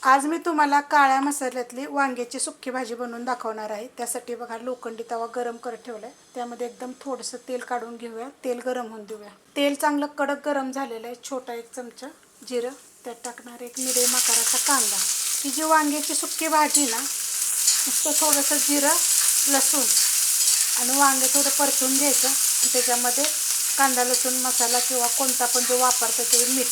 आज मी तुम्हाला काळ्या मसाल्यातली वांग्याची सुक्की भाजी बनवून दाखवणार आहे। त्यासाठी बघा लोखंडी तवा गरम करत ठेवलाय। त्यामध्ये एकदम थोडंसं तेल काढून घेऊया। तेल गरम होऊन देऊया। तेल चांगलं कडक गरम झालेलं आहे। छोटा एक चमचा जिरं, त्यात टाकणार एक मिडियम आकाराचा कांदा। ही जी वांग्याची सुक्की भाजी ना, नुसतं थोडंसं जिरं, लसूण आणि वांगे थोडं परतून घ्यायचं आणि त्याच्यामध्ये कांदा लसूण मसाला किंवा कोणता पण जो वापरतो ते मीठ,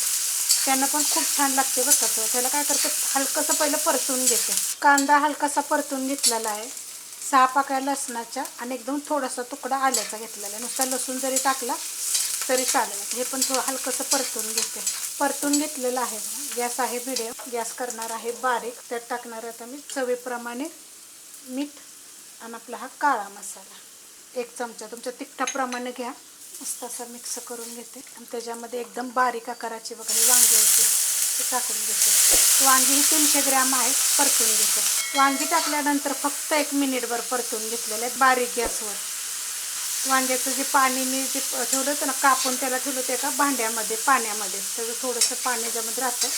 त्यानं पण खूप छान लागते बरं का। त्याला काय करते, हलकंसं पहिलं परतून घेते। कांदा हलकासा परतून घेतलेला आहे। 6 पाकळ्या लसणाच्या आणि एकदम थोडासा तुकडा आल्याचा घेतलेला आहे। नुसता लसूण जरी टाकला तरी चालेल। हे पण थोडं हलकंसं परतून घेते। परतून घेतलेलं आहे। गॅस आहे मिडियम, गॅस करणार आहे बारीक। त्यात टाकणार आता मी चवीप्रमाणे मीठ आणि आपला हा काळा मसाला 1 चमचा तुमच्या तिखटाप्रमाणे घ्या। मस्त असं मिक्स करून घेते आणि त्याच्यामध्ये एकदम बारीक आकाराची बघा वांगी होते ते टाकून घेते। वांगी ही 300 ग्रॅम आहे, परतून घेते। वांगी टाकल्यानंतर फक्त 1 मिनिटभर परतून घेतलेलं आहे बारीक गॅसवर। वांग्याचं जे पाणी मी जे ठेवलं होतं ना कापून, त्याला ठेवलं होतं एका भांड्यामध्ये पाण्यामध्ये। त्याचं थोडंसं पाणी त्याच्यामध्ये राहतं,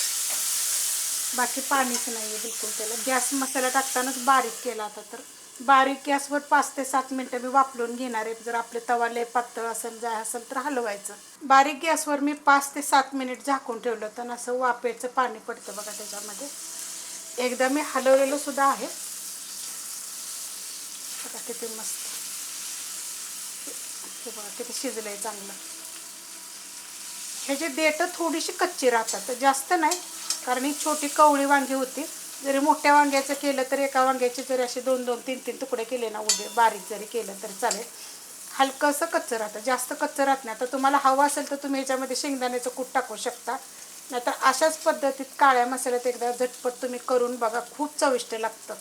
बाकी पाणीच नाही आहे बिलकुल त्याला। गॅस मसाला टाकतानाच बारीक केला होता, तर बारीक गॅसवर 5 ते 7 मिनटं मी वापरून घेणार आहे। जर आपले तवा लय पातळ असेल जाय असेल तर हलवायचं। बारीक गॅसवर मी 5 ते 7 मिनिट झाकून ठेवलं होतं, असं वाफेचं पाणी पडतं बघा त्याच्यामध्ये। एकदा मी हलवलेलं सुद्धा आहे बघा, किती मस्त हे बघा किती शिजलंय चांगलं। ह्याची देठं थोडीशी कच्ची राहतात, जास्त नाही, कारण ही छोटी कवळी वांगी होती। जरी मोठ्या वांग्याचं केलं तर एका वांग्याचे जरी असे 2-2, 3-3 तुकडे केले ना उभे बारीक जरी केलं तरी चालेल। हलकंसं कच्चं राहतं, जास्त कच्चं राहत नाही। आता तुम्हाला हवं असेल तर तुम्ही ह्याच्यामध्ये शेंगदाण्याचं कूट टाकू शकता, नाहीतर अशाच पद्धतीत काळ्या मसाल्यात एकदा झटपट तुम्ही करून बघा, खूप चविष्ट लागतं।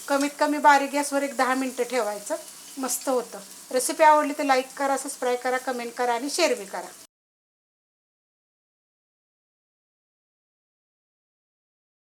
कमीत कमी बारीक गॅसवर 10 मिनटं ठेवायचं, मस्त होतं। रेसिपी आवडली तर लाईक करा, सबस्क्राईब करा, कमेंट करा आणि शेअर बी करा।